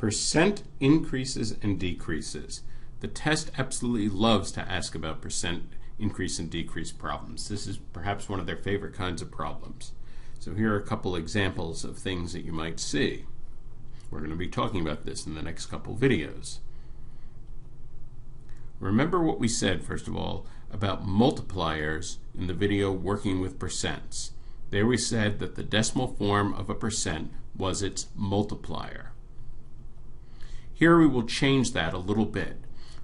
Percent increases and decreases. The test absolutely loves to ask about percent increase and decrease problems. This is perhaps one of their favorite kinds of problems. So here are a couple examples of things that you might see. We're going to be talking about this in the next couple videos. Remember what we said, first of all, about multipliers in the video working with percents. There we said that the decimal form of a percent was its multiplier. Here we will change that a little bit.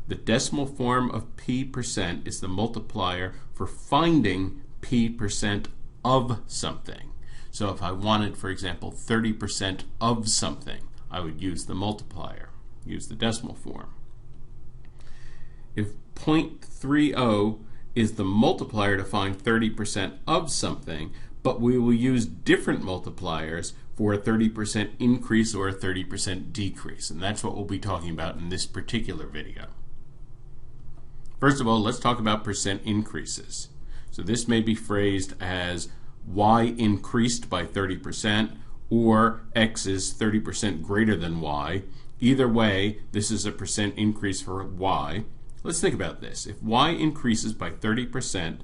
The decimal form of p% is the multiplier for finding p% of something. So if I wanted, for example, 30% of something, I would use the multiplier, use the decimal form. If 0.30 is the multiplier to find 30% of something, but we will use different multipliers for a 30% increase or a 30% decrease. And that's what we'll be talking about in this particular video. First of all, let's talk about percent increases. So this may be phrased as y increased by 30% or x is 30% greater than y. Either way, this is a percent increase for y. Let's think about this. If y increases by 30%,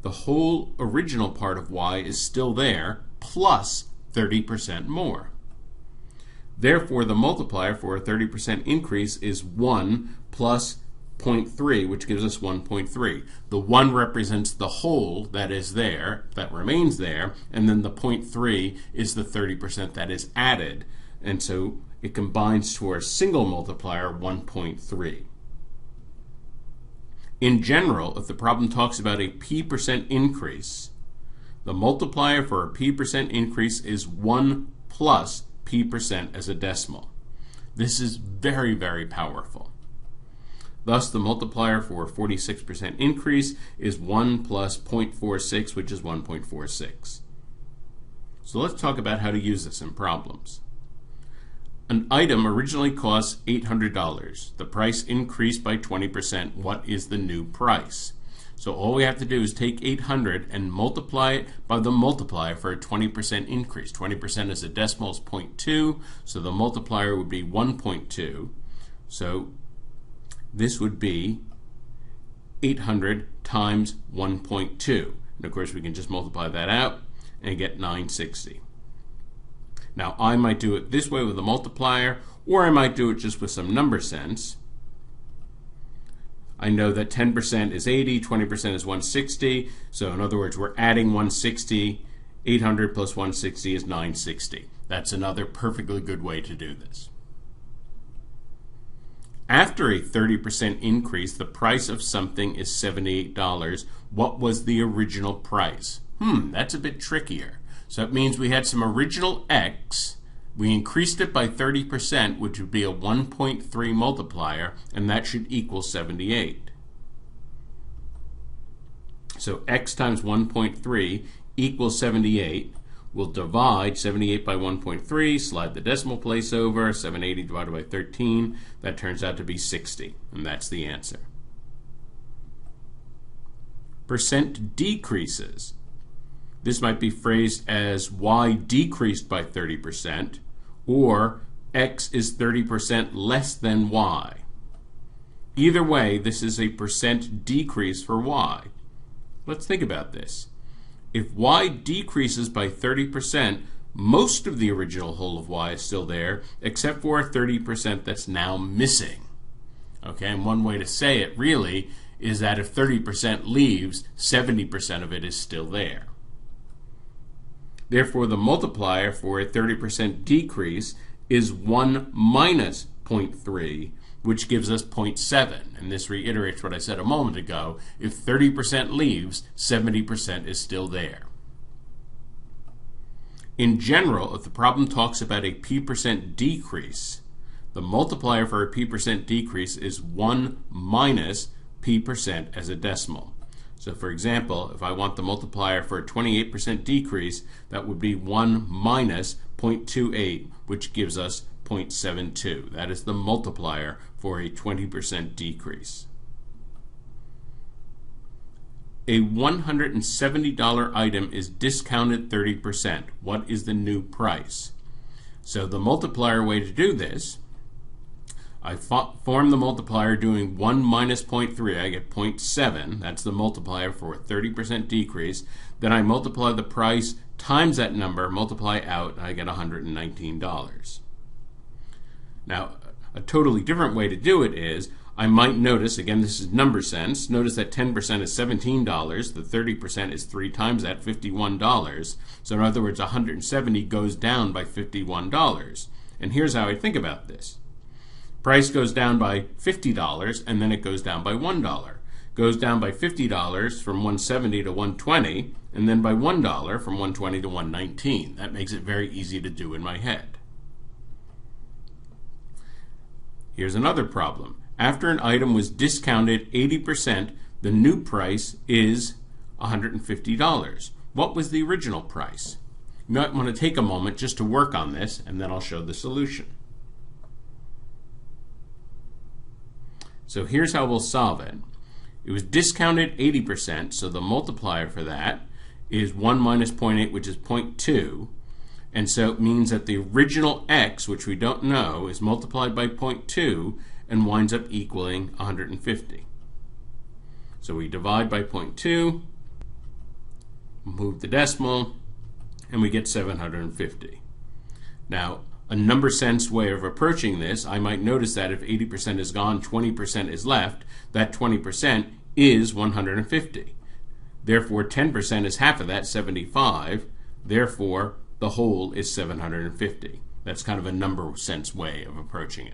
the whole original part of y is still there, plus 30% more. Therefore, the multiplier for a 30% increase is 1 plus 0.3, which gives us 1.3. The 1 represents the whole that is there, that remains there, and then the 0.3 is the 30% that is added. And so it combines to our single multiplier, 1.3. In general, if the problem talks about a p% increase, the multiplier for a p% increase is 1 plus p% as a decimal. This is very, very powerful. Thus, the multiplier for a 46% increase is 1 plus 0.46, which is 1.46. So let's talk about how to use this in problems. An item originally cost $800. The price increased by 20%. What is the new price? So all we have to do is take 800 and multiply it by the multiplier for a 20% increase. 20% as a decimal is 0.2, so the multiplier would be 1.2. So this would be 800 times 1.2. And of course we can just multiply that out and get 960. Now I might do it this way with a multiplier, or I might do it just with some number sense. I know that 10% is 80, 20% is 160, so in other words we're adding 160. 800 plus 160 is 960. That's another perfectly good way to do this. After a 30% increase, the price of something is $78. What was the original price? That's a bit trickier. So it means we had some original x, we increased it by 30%, which would be a 1.3 multiplier, and that should equal 78. So x times 1.3 equals 78. We'll divide 78 by 1.3, slide the decimal place over, 780 divided by 13, that turns out to be 60, and that's the answer. Percent decreases. This might be phrased as y decreased by 30%, or x is 30% less than y. Either way, this is a percent decrease for y. Let's think about this. If y decreases by 30%, most of the original whole of y is still there, except for a 30% that's now missing. Okay, and one way to say it really is that if 30% leaves, 70% of it is still there. Therefore, the multiplier for a 30% decrease is 1 minus 0.3, which gives us 0.7. And this reiterates what I said a moment ago. If 30% leaves, 70% is still there. In general, if the problem talks about a p% decrease, the multiplier for a p% decrease is 1 minus p% as a decimal. So for example, if I want the multiplier for a 28% decrease, that would be 1 minus 0.28, which gives us 0.72. That is the multiplier for a 20% decrease. A $170 item is discounted 30%. What is the new price? So the multiplier way to do this I form the multiplier doing 1 minus 0.3. I get 0.7. That's the multiplier for a 30% decrease. Then I multiply the price times that number, multiply out, and I get $119. Now, a totally different way to do it is, I might notice, again, this is number sense, notice that 10% is $17, the 30% is 3 times that, $51. So in other words, 170 goes down by $51. And here's how I think about this. Price goes down by $50, and then it goes down by $1. Goes down by $50 from 170 to 120, and then by $1 from 120 to 119. That makes it very easy to do in my head. Here's another problem. After an item was discounted 80%, the new price is $150. What was the original price? You might want to take a moment just to work on this, and then I'll show the solution. So here's how we'll solve it. It was discounted 80%, so the multiplier for that is 1 minus 0.8, which is 0.2. And so it means that the original x, which we don't know, is multiplied by 0.2 and winds up equaling 150. So we divide by 0.2, move the decimal, and we get 750. Now, a number sense way of approaching this, I might notice that if 80% is gone, 20% is left. That 20% is 150. Therefore, 10% is half of that, 75. Therefore, the whole is 750. That's kind of a number sense way of approaching it.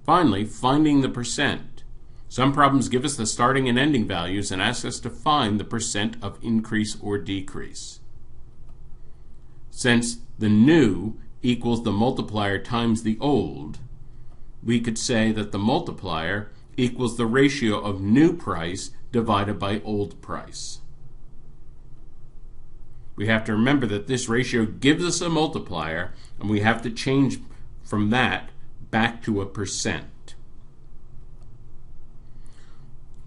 Finally, finding the percent. Some problems give us the starting and ending values and ask us to find the percent of increase or decrease. Since the new equals the multiplier times the old, we could say that the multiplier equals the ratio of new price divided by old price. We have to remember that this ratio gives us a multiplier, and we have to change from that back to a percent.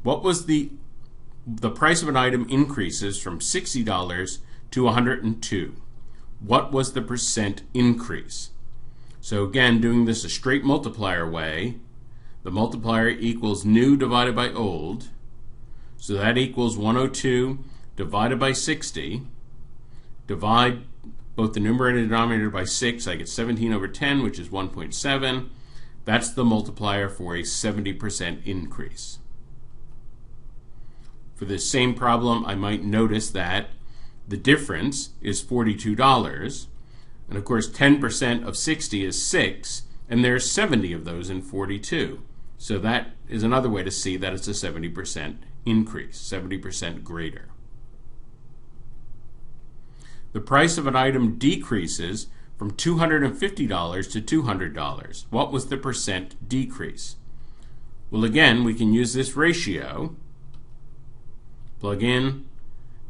What was the price of an item increases from $60 to $102? What was the percent increase? So again, doing this a straight multiplier way, the multiplier equals new divided by old. So that equals 102 divided by 60. Divide both the numerator and denominator by 6. I get 17 over 10, which is 1.7. That's the multiplier for a 70% increase. For this same problem, I might notice that the difference is $42. And of course, 10% of 60 is 6, and there's 70 of those in 42. So that is another way to see that it's a 70% increase, 70% greater. The price of an item decreases from $250 to $200. What was the percent decrease? Well, again, we can use this ratio. Plug in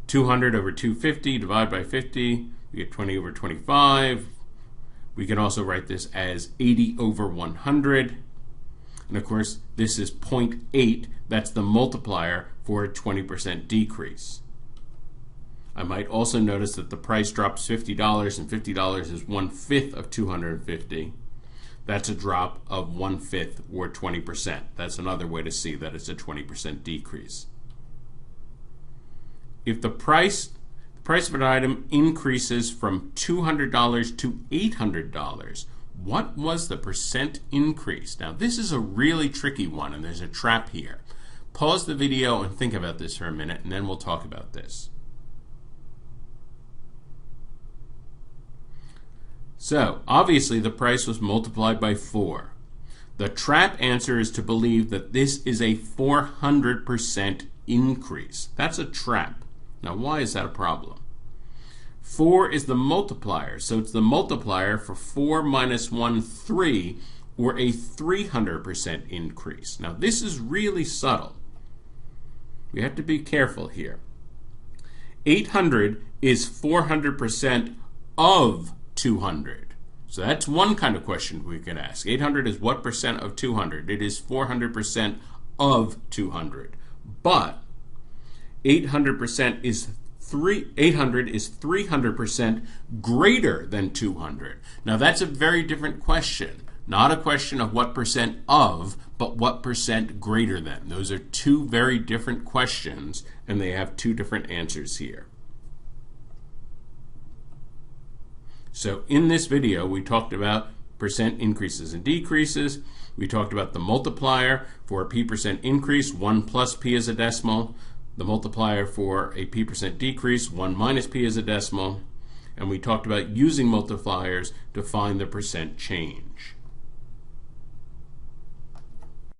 200 over 250, divide by 50, we get 20 over 25. We can also write this as 80 over 100. And of course, this is 0.8. That's the multiplier for a 20% decrease. I might also notice that the price drops $50, and $50 is 1/5 of 250. That's a drop of 1/5 or 20%. That's another way to see that it's a 20% decrease. If the price of an item increases from $200 to $800, what was the percent increase? Now, this is a really tricky one, and there's a trap here. Pause the video and think about this for a minute, and then we'll talk about this. So, obviously, the price was multiplied by 4. The trap answer is to believe that this is a 400% increase. That's a trap. Now, why is that a problem? 4 is the multiplier, so it's the multiplier for 4 minus 1, 3, or a 300% increase. Now, this is really subtle. We have to be careful here. 800 is 400% of 200. So that's one kind of question we can ask. 800 is what percent of 200? It is 400% of 200. But 800% is 800 is 300% greater than 200. Now that's a very different question. Not a question of what percent of, but what percent greater than. Those are two very different questions, and they have two different answers here. So in this video, we talked about percent increases and decreases. We talked about the multiplier for a p% increase, 1 plus p as a decimal. The multiplier for a p% decrease, 1 minus p as a decimal. And we talked about using multipliers to find the percent change.